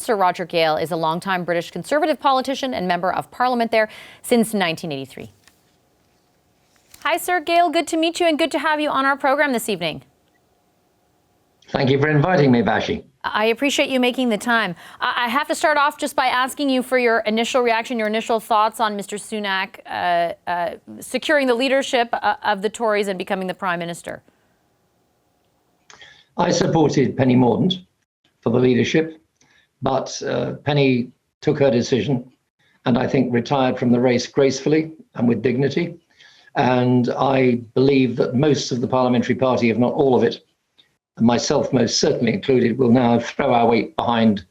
Sir Roger Gale is a longtime British Conservative politician and member of Parliament there since 1983. Hi, Sir Gale. Good to meet you and good to have you on our program this evening. Thank you for inviting me, Bashi. I appreciate you making the time. I have to start off just by asking you for your initial reaction, your initial thoughts on Mr. Sunak securing the leadership of the Tories and becoming the Prime Minister. I supported Penny Mordaunt for the leadership, but Penny took her decision and I think retired from the race gracefully and with dignity. And I believe that most of the parliamentary party, if not all of it, myself most certainly included, will now throw our weight behind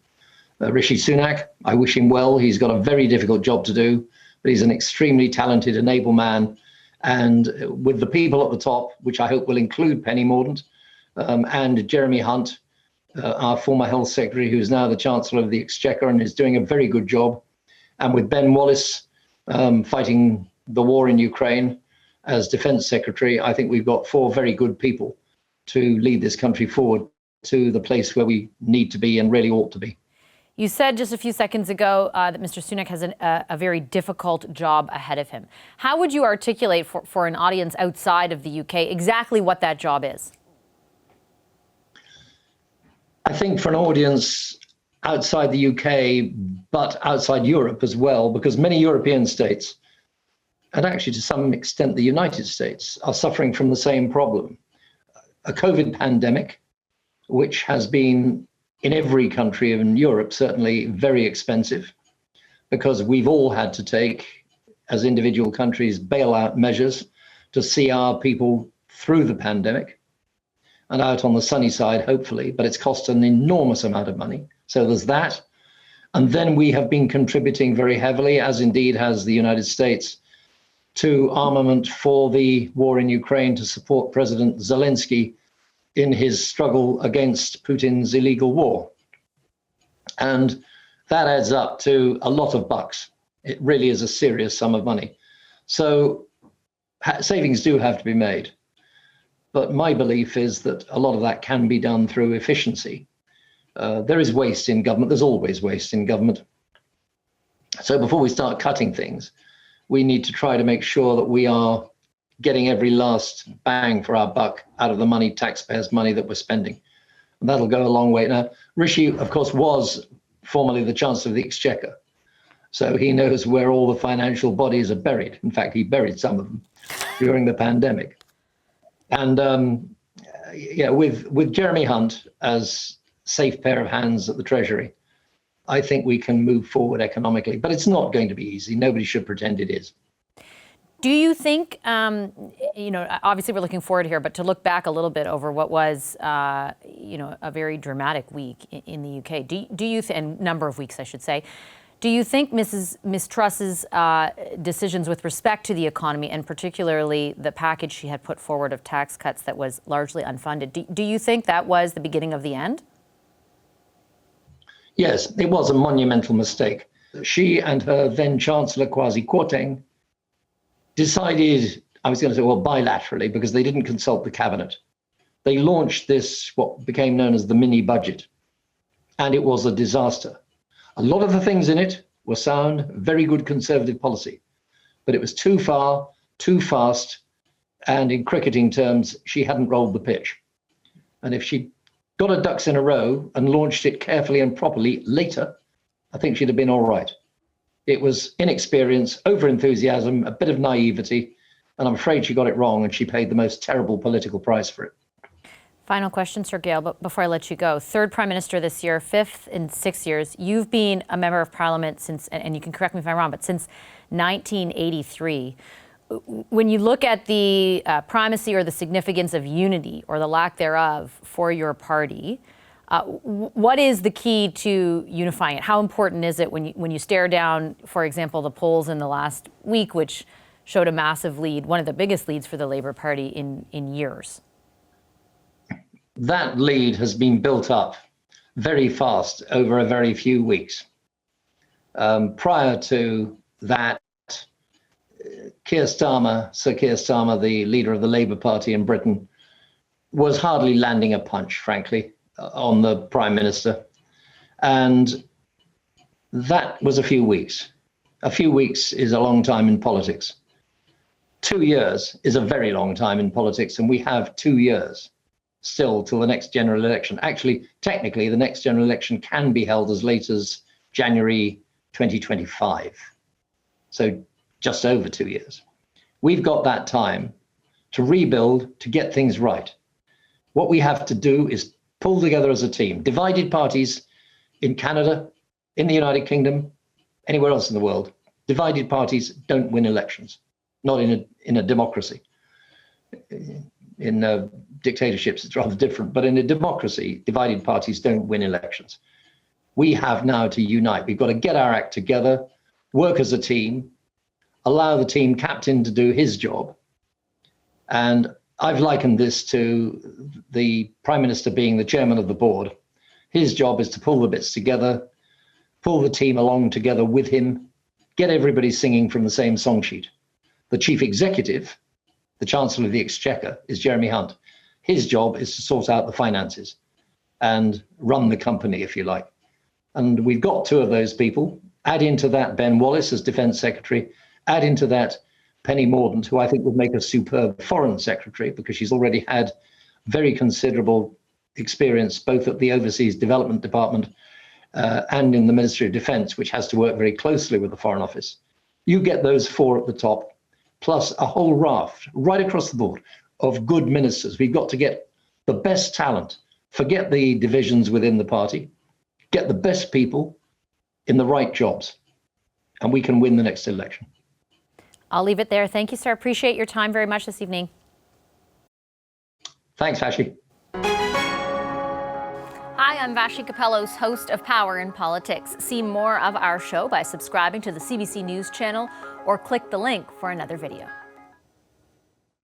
Rishi Sunak. I wish him well. He's got a very difficult job to do, but he's an extremely talented and able man. And with the people at the top, which I hope will include Penny Mordaunt and Jeremy Hunt, our former health secretary, who's now the Chancellor of the Exchequer and is doing a very good job, and with Ben Wallace fighting the war in Ukraine as Defence Secretary, I think we've got four very good people to lead this country forward to the place where we need to be and really ought to be. You said just a few seconds ago that Mr. Sunak has a very difficult job ahead of him. How would you articulate for an audience outside of the UK exactly what that job is? I think for an audience outside the UK, but outside Europe as well, because many European states, and actually to some extent the United States, are suffering from the same problem. A COVID pandemic, which has been in every country in Europe, certainly very expensive, because we've all had to take, as individual countries, bailout measures to see our people through the pandemic and out on the sunny side, hopefully, but it's cost an enormous amount of money. So there's that. And then we have been contributing very heavily, as indeed has the United States, to armament for the war in Ukraine to support President Zelensky in his struggle against Putin's illegal war. And that adds up to a lot of bucks. It really is a serious sum of money. So savings do have to be made. But my belief is that a lot of that can be done through efficiency. There is waste in government. There's always waste in government. So before we start cutting things, we need to try to make sure that we are getting every last bang for our buck out of the money, taxpayers' money that we're spending. And that'll go a long way. Now, Rishi, of course, was formerly the Chancellor of the Exchequer. So he knows where all the financial bodies are buried. In fact, he buried some of them during the pandemic. And yeah, with Jeremy Hunt as safe pair of hands at the Treasury, I think we can move forward economically, but it's not going to be easy. Nobody should pretend it is. Do you think, obviously we're looking forward here, but to look back a little bit over what was, a very dramatic week in the UK, do you and number of weeks, I should say, do you think Ms. Truss's decisions with respect to the economy and particularly the package she had put forward of tax cuts that was largely unfunded, do you think that was the beginning of the end? Yes, it was a monumental mistake. She and her then Chancellor, Kwasi Kwarteng, decided, I was going to say, well, bilaterally, because they didn't consult the cabinet. They launched this, what became known as the mini budget, and it was a disaster. A lot of the things in it were sound, very good Conservative policy, but it was too far, too fast, and in cricketing terms, she hadn't rolled the pitch. And if she got her ducks in a row and launched it carefully and properly later, I think she'd have been all right. It was inexperience, over-enthusiasm, a bit of naivety, and I'm afraid she got it wrong and she paid the most terrible political price for it. Final question, Sir Gale, but before I let you go, third Prime Minister this year, fifth in 6 years. You've been a member of Parliament since, and you can correct me if I'm wrong, but since 1983. When you look at the primacy or the significance of unity or the lack thereof for your party, what is the key to unifying it? How important is it when you stare down, for example, the polls in the last week, which showed a massive lead, one of the biggest leads for the Labour Party in years? That lead has been built up very fast over a very few weeks. Prior to that, Sir Keir Starmer, the leader of the Labour Party in Britain, was hardly landing a punch, frankly, on the Prime Minister. And That was a few weeks. A few weeks is a long time in politics. 2 years is a very long time in politics, and we have 2 years still till the next general election. Actually, technically, the next general election can be held as late as January 2025. So just over 2 years. We've got that time to rebuild, to get things right. What we have to do is pull together as a team. Divided parties in Canada, in the United Kingdom, anywhere else in the world, divided parties don't win elections. Not in a democracy. In dictatorships, it's rather different. But in a democracy, divided parties don't win elections. We have now to unite. We've got to get our act together, work as a team, allow the team captain to do his job. And I've likened this to the Prime Minister being the chairman of the board. His job is to pull the bits together, pull the team along together with him, get everybody singing from the same song sheet. The chief executive, the Chancellor of the Exchequer, is Jeremy Hunt. His job is to sort out the finances and run the company, if you like. And we've got two of those people. Add into that Ben Wallace as Defence Secretary, add into that Penny Mordaunt, who I think would make a superb Foreign Secretary because she's already had very considerable experience both at the Overseas Development Department and in the Ministry of Defence, which has to work very closely with the Foreign Office. You get those four at the top, plus a whole raft right across the board of good ministers. We've got to get the best talent, forget the divisions within the party, get the best people in the right jobs, and we can win the next election. I'll leave it there. Thank you, sir. Appreciate your time very much this evening. Thanks, Vashi. Hi, I'm Vashi Capellos, host of Power in Politics. See more of our show by subscribing to the CBC News channel or click the link for another video.